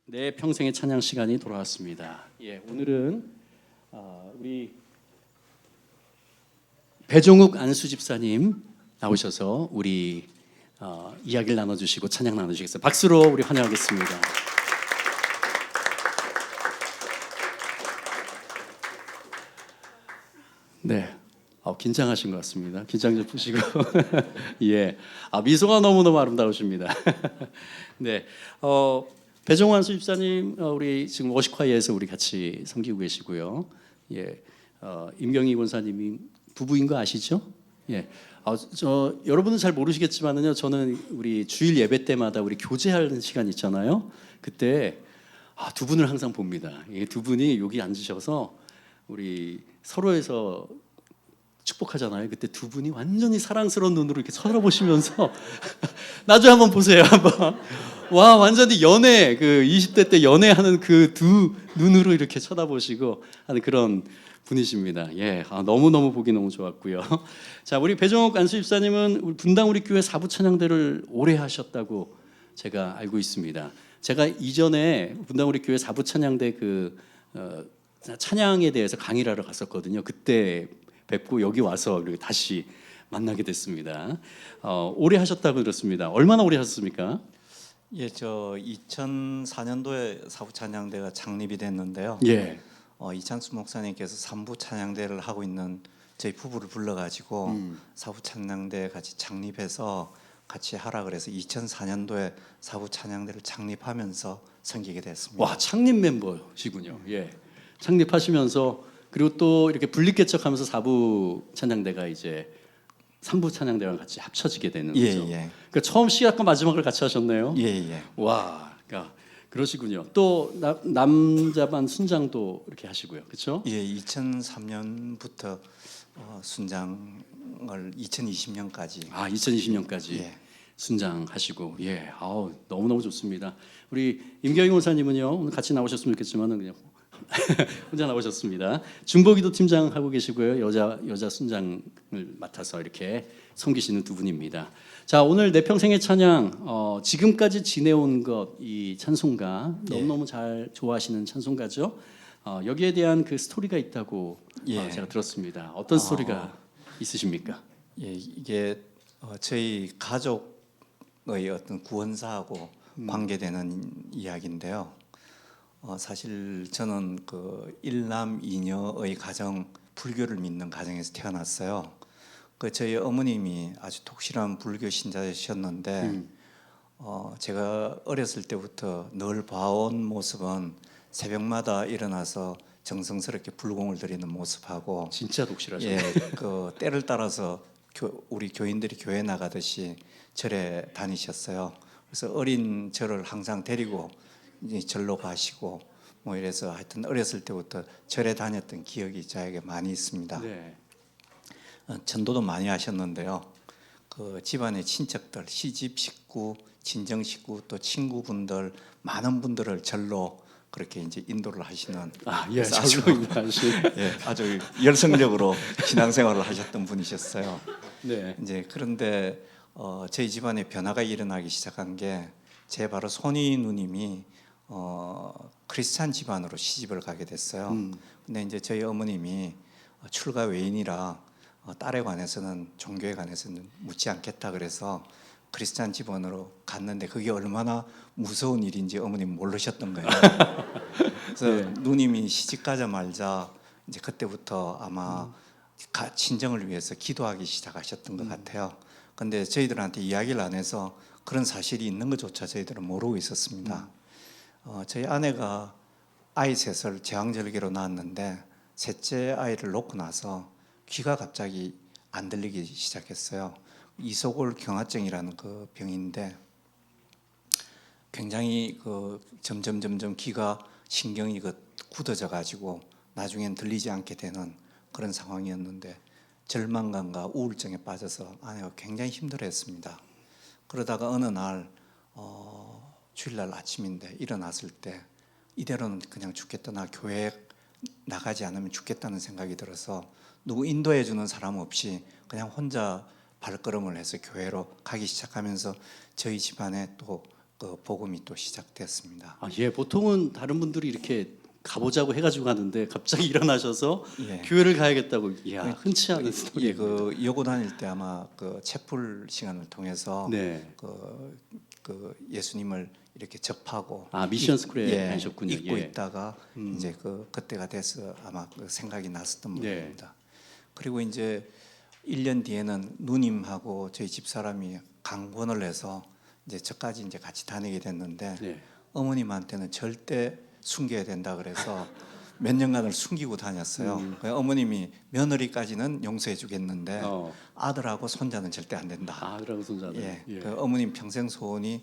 내 평생의 찬양 시간이 돌아왔습니다. 오늘은 우리 배종욱 안수 집사님 나오셔서 우리 이야기를 나눠주시고 찬양 나눠주시겠어요. 박수로 우리 환영하겠습니다. 네, 긴장하신 것 같습니다. 긴장 좀 푸시고 미소가 너무너무 아름다우십니다. 네, 배종환 수집사님 우리 지금 워시콰이에서 우리 같이 섬기고 계시고요. 임경희 권사님이 부부인 거 아시죠? 여러분은 잘 모르시겠지만은요, 저는 우리 주일 예배 때마다 우리 교제하는 시간 있잖아요. 그때 두 분을 항상 봅니다. 두 분이 여기 앉으셔서 우리 서로에서 축복하잖아요. 그때 두 분이 완전히 사랑스러운 눈으로 이렇게 쳐다보시면서 나중에 한번 보세요. 한번. 와, 완전히 연애, 20대 때 연애하는 그 두 눈으로 이렇게 쳐다보시고 하는 그런 분이십니다. 너무너무 보기 너무 좋았고요. 자, 우리 배종욱 안수 집사님은 분당 우리 교회 사부 찬양대를 오래 하셨다고 제가 알고 있습니다. 제가 이전에 분당 우리 교회 사부 찬양대 찬양에 대해서 강의를 하러 갔었거든요. 그때 뵙고 여기 와서 다시 만나게 됐습니다. 오래 하셨다고 들었습니다. 얼마나 오래 하셨습니까? 저 2004년도에 사부 찬양대가 창립이 됐는데요. 이창수 목사님께서 삼부 찬양대를 하고 있는 저희 부부를 불러가지고 사부 찬양대 같이 창립해서 같이 하라 그래서 2004년도에 사부 찬양대를 창립하면서 섬기게 됐습니다. 와, 창립 멤버시군요. 창립하시면서 그리고 또 이렇게 분립개척하면서 사부 찬양대가 이제 삼부 찬양대랑 같이 합쳐지게 되는 거죠. 그러니까 처음 시작과 마지막을 같이 하셨네요. 와, 그러시군요. 또 남자반 순장도 이렇게 하시고요, 그렇죠? 2003년부터 순장을 2020년까지. 2020년까지 순장하시고, 너무너무 좋습니다. 우리 임경희 원사님은요, 오늘 같이 나오셨으면 좋겠지만은 그냥 혼자 나오셨습니다. 중보기도 팀장 하고 계시고요. 여자 순장을 맡아서 이렇게 섬기시는 두 분입니다. 자, 오늘 내 평생의 찬양, 지금까지 지내온 것, 이 찬송가 너무너무 잘 좋아하시는 찬송가죠. 여기에 대한 그 스토리가 있다고 제가 들었습니다. 어떤 스토리가 있으십니까? 이게 저희 가족의 어떤 구원사하고 관계되는 이야기인데요. 사실 저는 일남 이녀의 가정, 불교를 믿는 가정에서 태어났어요. 저희 어머님이 아주 독실한 불교 신자셨는데 제가 어렸을 때부터 늘 봐온 모습은 새벽마다 일어나서 정성스럽게 불공을 드리는 모습하고, 진짜 독실하죠. 때를 따라서 우리 교인들이 교회 나가듯이 절에 다니셨어요. 그래서 어린 저를 항상 데리고 이제 절로 가시고 이래서 하여튼 어렸을 때부터 절에 다녔던 기억이 저에게 많이 있습니다. 전도도 많이 하셨는데요. 집안의 친척들, 시집 식구, 친정 식구, 또 친구분들 많은 분들을 절로 그렇게 이제 인도를 하시는 아주 열성적으로 신앙생활을 하셨던 분이셨어요. 이제 그런데 저희 집안에 변화가 일어나기 시작한 게 제 바로 손이 누님이 크리스찬 집안으로 시집을 가게 됐어요. 근데 이제 저희 어머님이 출가 외인이라 딸에 관해서는, 종교에 관해서는 묻지 않겠다 그래서 크리스찬 집안으로 갔는데 그게 얼마나 무서운 일인지 어머님 모르셨던 거예요. 그래서 누님이 시집 가자마자 이제 그때부터 아마 친정을 위해서 기도하기 시작하셨던 것 같아요. 근데 저희들한테 이야기를 안 해서 그런 사실이 있는 것조차 저희들은 모르고 있었습니다. 저희 아내가 아이 셋을 제왕절개로 낳았는데 셋째 아이를 놓고 나서 귀가 갑자기 안 들리기 시작했어요. 이소골 경화증이라는 그 병인데 굉장히 점점 귀가 신경이 굳어져 가지고 나중엔 들리지 않게 되는 그런 상황이었는데 절망감과 우울증에 빠져서 아내가 굉장히 힘들어했습니다. 그러다가 어느 날 주일날 아침인데 일어났을 때 이대로는 그냥 죽겠다, 나 교회 나가지 않으면 죽겠다는 생각이 들어서 누구 인도해 주는 사람 없이 그냥 혼자 발걸음을 해서 교회로 가기 시작하면서 저희 집안에 또 그 복음이 또 시작됐습니다. 아, 예, 보통은 다른 분들이 이렇게 가보자고 해가지고 가는데 갑자기 일어나셔서 예. 교회를 가야겠다고. 이야, 흔치 않은 예, 스토리입니다. 그 여고 다닐 때 아마 그 채플 시간을 통해서 네. 그 예수님을 이렇게 접하고 아, 미션 스쿨에 예, 다니셨군요. 잊고 예. 있다가 이제 그때가 돼서 아마 그 생각이 났었던 네. 모양입니다. 그리고 이제 1년 뒤에는 누님하고 저희 집사람이 강권을 해서 이제 저까지 이제 같이 다니게 됐는데 네. 어머님한테는 절대 숨겨야 된다 그래서 몇 년간을 숨기고 다녔어요. 어머님이 며느리까지는 용서해 주겠는데 아들하고 손자는 절대 안 된다. 아들하고 손자는. 예, 예. 그 어머님 평생 소원이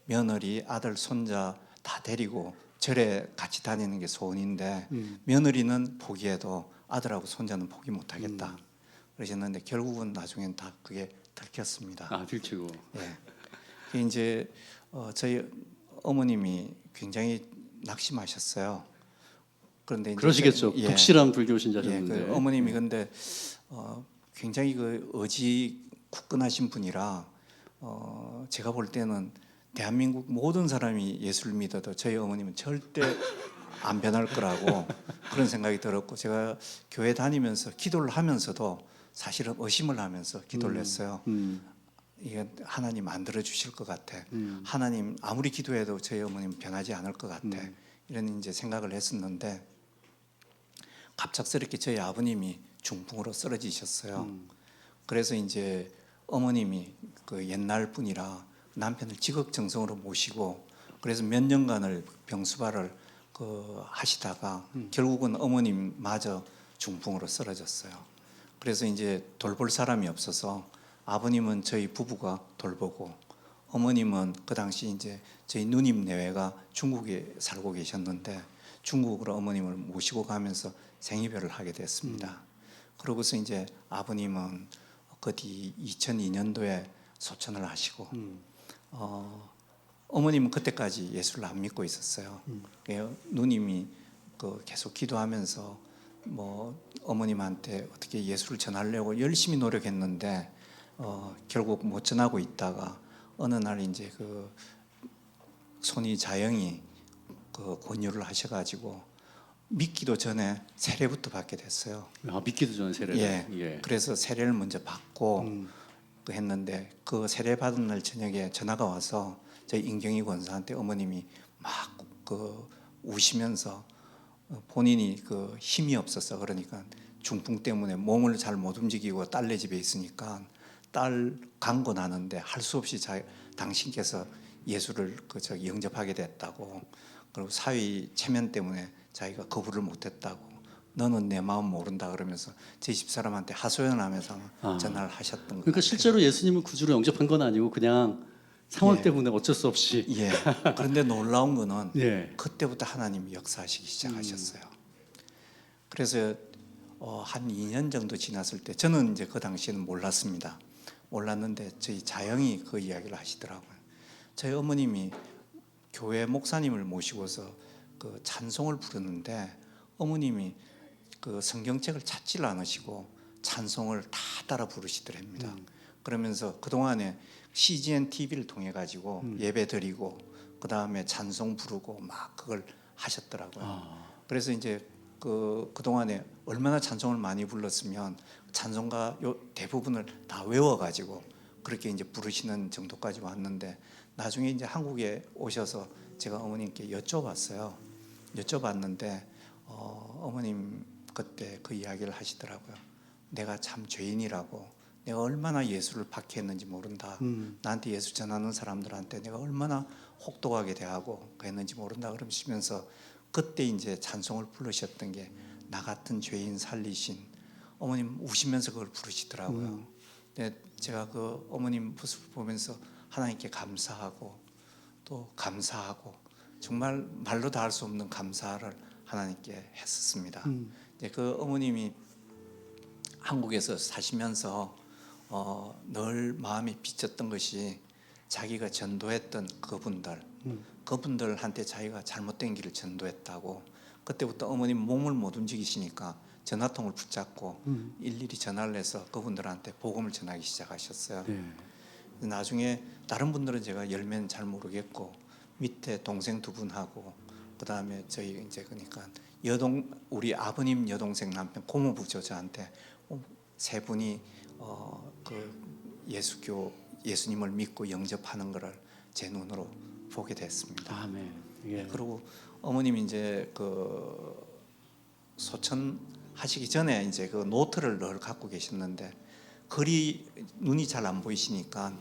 며느리, 아들, 손자 다 데리고 절에 같이 다니는 게 소원인데 며느리는 포기해도 아들하고 손자는 포기 못하겠다. 그러셨는데 결국은 나중엔 다 그게 들켰습니다. 아, 들키고. 예, 그게 이제 저희 어머님이 굉장히 낙심하셨어요. 그런데 이제 그러시겠죠. 예, 독실한 불교 신자셨는데. 그 어머님이 근데 굉장히 그 의지 굳건하신 분이라 제가 볼 때는 대한민국 모든 사람이 예수를 믿어도 저희 어머님은 절대 안 변할 거라고 그런 생각이 들었고 제가 교회 다니면서 기도를 하면서도 사실은 의심을 하면서 기도를 했어요. 이게 하나님 안 들어주실 것 같아. 하나님 아무리 기도해도 저희 어머님 변하지 않을 것 같아. 이런 이제 생각을 했었는데 갑작스럽게 저희 아버님이 중풍으로 쓰러지셨어요. 그래서 이제 어머님이 그 옛날 분이라 남편을 지극정성으로 모시고 그래서 몇 년간을 병수발을 그 하시다가 결국은 어머님마저 중풍으로 쓰러졌어요. 그래서 이제 돌볼 사람이 없어서 아버님은 저희 부부가 돌보고 어머님은 그 당시 이제 저희 누님 내외가 중국에 살고 계셨는데 중국으로 어머님을 모시고 가면서 생이별을 하게 됐습니다. 그러고서 이제 아버님은 그 뒤 2002년도에 소천을 하시고 어머님은 그때까지 예수를 안 믿고 있었어요. 누님이 그 계속 기도하면서 뭐 어머님한테 어떻게 예수를 전하려고 열심히 노력했는데 결국 못 전하고 있다가 어느 날 이제 그 손이 자영이 그 권유를 하셔가지고 믿기도 전에 세례부터 받게 됐어요. 아, 믿기도 전에 세례를. 예. 예. 그래서 세례를 먼저 받고 그 했는데 그 세례 받은 날 저녁에 전화가 와서 저희 인경희 권사한테 어머님이 막 그 우시면서 본인이 그 힘이 없었어. 그러니까 중풍 때문에 몸을 잘 못 움직이고 딸네 집에 있으니까 딸 강고 나는데 할 수 없이 당신께서 예수를 그 저기 영접하게 됐다고. 그리고 사위 체면 때문에 자기가 거부를 못했다고. 너는 내 마음 모른다 그러면서 제 집사람한테 하소연하면서 전화를 하셨던 거예요. 그러니까 실제로 예수님을 구주로 영접한 건 아니고 그냥 상황 예. 때문에 어쩔 수 없이. 예. 그런데 놀라운 거는 예. 그때부터 하나님이 역사하시기 시작하셨어요. 그래서 한 2년 정도 지났을 때 저는 이제 그 당시에는 몰랐습니다. 몰랐는데 저희 자영이 그 이야기를 하시더라고요. 저희 어머님이 교회 목사님을 모시고서 그 찬송을 부르는데 어머님이 그 성경책을 찾지를 않으시고 찬송을 다 따라 부르시더랍니다. 그러면서 그동안에 CGN TV를 통해 가지고 예배 드리고 그 다음에 찬송 부르고 막 그걸 하셨더라고요. 그래서 이제 그동안에 얼마나 찬송을 많이 불렀으면 찬송가 대부분을 다 외워가지고 그렇게 이제 부르시는 정도까지 왔는데 나중에 이제 한국에 오셔서 제가 어머님께 여쭤봤어요. 여쭤봤는데 어머님 그때 그 이야기를 하시더라고요. 내가 참 죄인이라고 내가 얼마나 예수를 박해했는지 모른다. 나한테 예수 전하는 사람들한테 내가 얼마나 혹독하게 대하고 그랬는지 모른다 그러시면서 그때 이제 찬송을 부르셨던 게 나 같은 죄인 살리신 어머님 우시면서 그걸 부르시더라고요. 근데 제가 그 어머님 모습을 보면서 하나님께 감사하고 또 감사하고 정말 말로 다 할 수 없는 감사를 하나님께 했었습니다. 이제 그 어머님이 한국에서 사시면서 늘 마음이 비쳤던 것이 자기가 전도했던 그분들한테 자기가 잘못된 길을 전도했다고. 그때부터 어머님 몸을 못 움직이시니까 전화통을 붙잡고 일일이 전화를 해서 그분들한테 복음을 전하기 시작하셨어요. 네. 나중에 다른 분들은 제가 열매는 잘 모르겠고 밑에 동생 두 분하고 그다음에 저희 이제 그러니까 우리 아버님 여동생 남편 고모부 저한테 세 분이 예수님을 믿고 영접하는 것을 제 눈으로 보게 됐습니다. 아멘. 예. 그리고 어머님이 이제 그 소천 하시기 전에 이제 그 노트를 늘 갖고 계셨는데 글이 눈이 잘 안 보이시니까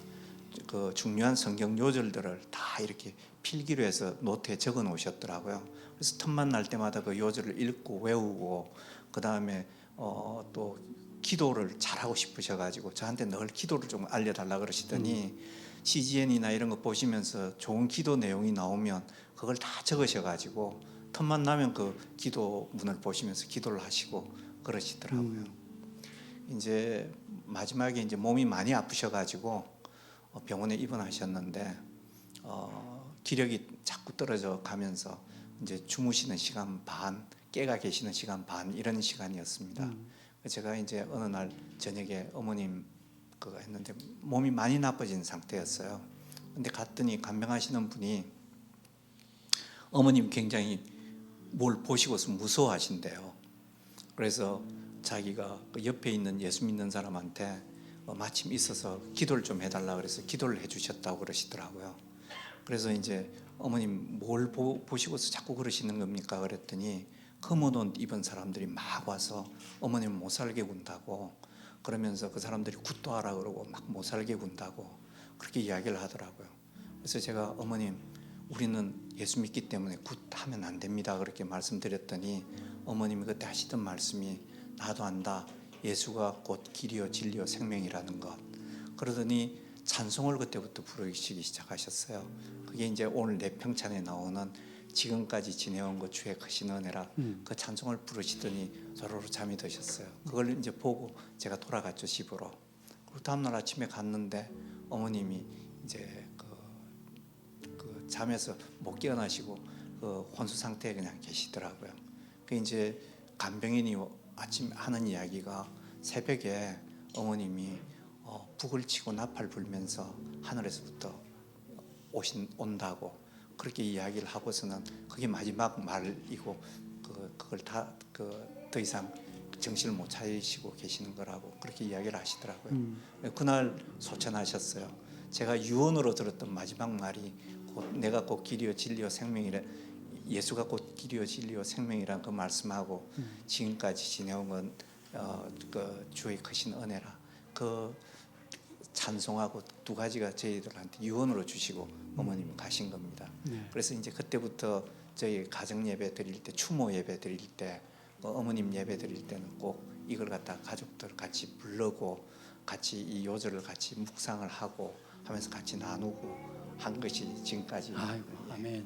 그 중요한 성경 요절들을 다 이렇게 필기로 해서 노트에 적어 놓으셨더라고요. 그래서 틈만 날 때마다 그 요절을 읽고 외우고 그 다음에 또 기도를 잘하고 싶으셔가지고 저한테 늘 기도를 좀 알려달라 그러시더니 CGN이나 이런 거 보시면서 좋은 기도 내용이 나오면 그걸 다 적으셔가지고 틈만 나면 그 기도문을 보시면서 기도를 하시고 그러시더라고요. 이제 마지막에 이제 몸이 많이 아프셔가지고 병원에 입원하셨는데 기력이 자꾸 떨어져 가면서 이제 주무시는 시간 반, 깨가 계시는 시간 반 이런 시간이었습니다. 제가 이제 어느 날 저녁에 어머님 그거 했는데 몸이 많이 나빠진 상태였어요. 근데 갔더니 간병하시는 분이 어머님 굉장히 뭘 보시고서 무서워하신대요. 그래서 자기가 그 옆에 있는 예수 믿는 사람한테 마침 있어서 기도를 좀 해달라 그래서 기도를 해주셨다고 그러시더라고요. 그래서 이제 어머님 뭘 보시고서 자꾸 그러시는 겁니까? 그랬더니 검은 옷 입은 사람들이 막 와서 어머님 못 살게 군다고 그러면서 그 사람들이 굿도하라 그러고 막 못 살게 군다고 그렇게 이야기를 하더라고요. 그래서 제가 어머님 우리는 예수 믿기 때문에 굿하면 안 됩니다 그렇게 말씀드렸더니 어머님이 그때 하시던 말씀이 나도 안다. 예수가 곧 길이요 진리요 생명이라는 것. 그러더니 찬송을 그때부터 부르시기 시작하셨어요. 그게 이제 오늘 내 평찬에 나오는 지금까지 지내온 것 주의 크신 은혜라 그 찬송을 부르시더니 저로로 잠이 드셨어요. 그걸 이제 보고 제가 돌아갔죠 집으로. 그리고 다음날 아침에 갔는데 어머님이 이제 그 잠에서 못 깨어나시고 그 혼수 상태에 그냥 계시더라고요. 그 이제 간병인이 아침 하는 이야기가 새벽에 어머님이 북을 치고 나팔 불면서 하늘에서부터 온다고 그렇게 이야기를 하고서는 그게 마지막 말이고 그걸 다 더 이상 정신을 못 차리시고 계시는 거라고 그렇게 이야기를 하시더라고요. 그날 소천하셨어요. 제가 유언으로 들었던 마지막 말이 내가 곧 길이요 진리요 생명이래. 예수가 곧 길이요 진리요 생명이란 그 말씀하고 지금까지 지내온 건 그 주의 크신 은혜라. 그 찬송하고 두 가지가 저희들한테 유언으로 주시고 어머님 가신 겁니다. 그래서 이제 그때부터 저희 가정 예배 드릴 때 추모 예배 드릴 때 어머님 예배 드릴 때는 꼭 이걸 갖다 가족들 같이 부르고 같이 이 요절을 같이 묵상을 하고 하면서 같이 나누고 한 것이 지금까지. 아이고 아멘.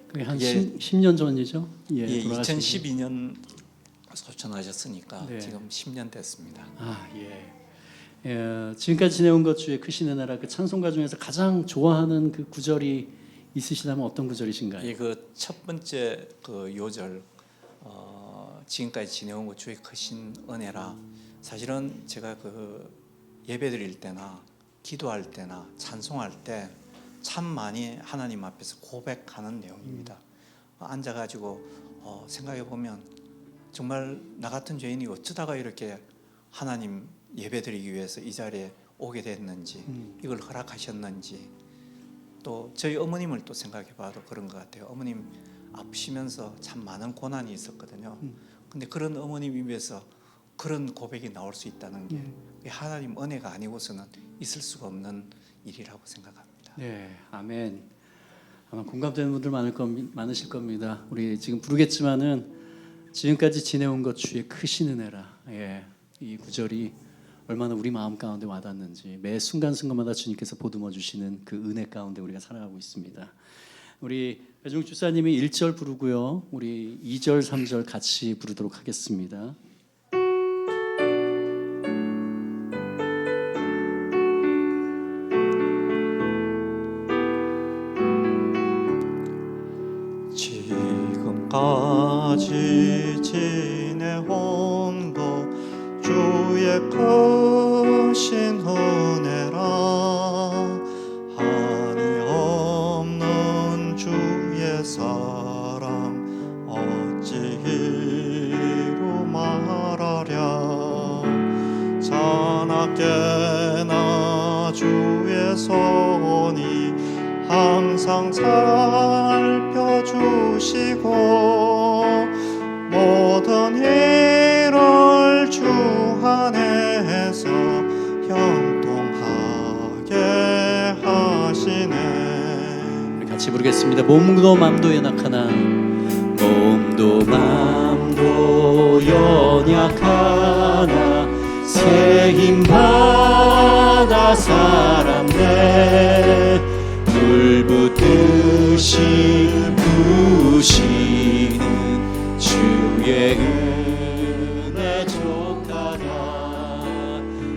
그게 한 10년 전이죠? 예, 2012년 소천하셨으니까 네. 지금 10년 됐습니다. 아 예. 예, 지금까지 지내온 것 주의 크신 은혜라 그 찬송가 중에서 가장 좋아하는 그 구절이 있으시다면 어떤 구절이신가요? 예, 그 첫 번째 그 요절 지금까지 지내온 것 주의 크신 은혜라. 사실은 제가 그 예배드릴 때나 기도할 때나 찬송할 때 참 많이 하나님 앞에서 고백하는 내용입니다. 앉아가지고 생각해 보면 정말 나 같은 죄인이 어쩌다가 이렇게 하나님 예배드리기 위해서 이 자리에 오게 됐는지 이걸 허락하셨는지 또 저희 어머님을 또 생각해 봐도 그런 것 같아요. 어머님 아프시면서 참 많은 고난이 있었거든요. 근데 그런 어머님 입에서 그런 고백이 나올 수 있다는 게 하나님 은혜가 아니고서는 있을 수가 없는 일이라고 생각합니다. 네, 아멘. 아마 공감되는 분들 많으실 겁니다. 우리 지금 부르겠지만은 지금까지 지내온 것 주의 크신 은혜라. 예, 이 구절이 얼마나 우리 마음 가운데 와닿는지 매 순간순간마다 주님께서 보듬어 주시는 그 은혜 가운데 우리가 살아가고 있습니다. 우리 배종 주사님이 1절 부르고요. 우리 2절, 3절 같이 부르도록 하겠습니다. 지금까지 지내온 것 주의 크신 은혜라. 고백합니다. 몸도 맘도 연약하나 몸도 맘도 연약하나 새 힘 받아 살았네. 물 붓듯이 부으시는 주의 은혜 족하다.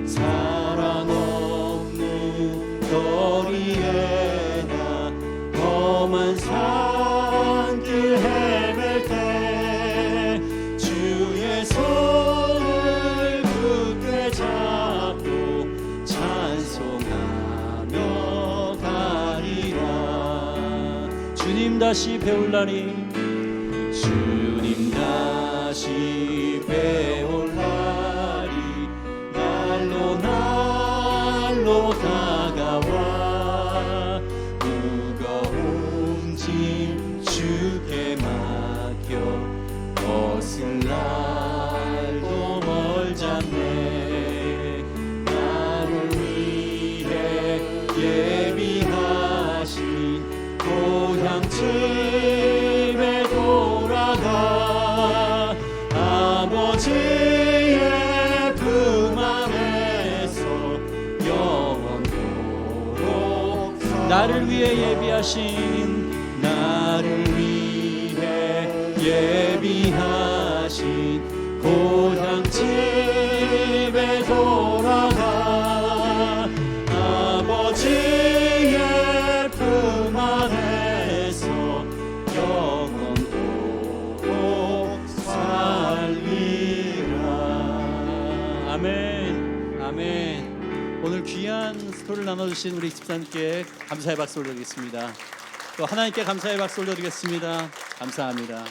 사랑 없는 거리에 나 험한 산길 헤맬 때 주의 손을 굳게 잡고 찬송하며 가리라. 주님 다시 배울 날이 주님 다시 배울 날이 날로 날로 다가와. 무거운 짐 주께 맡겨 벗을 날도 멀잖네. 나를 위해 예비하신 고향집에 돌아가 아버지의 품 안에서 영원토록 나를 위해 예비하신 나를 위해 예비하신 고향집에 돌아가 아버지의 품 안에서 영원토록 살리라. 아멘. 아멘. 오늘 귀한 스토리를 나눠주신 우리 집사님께 감사의 박수 올려드리겠습니다. 또 하나님께 감사의 박수 올려드리겠습니다. 감사합니다.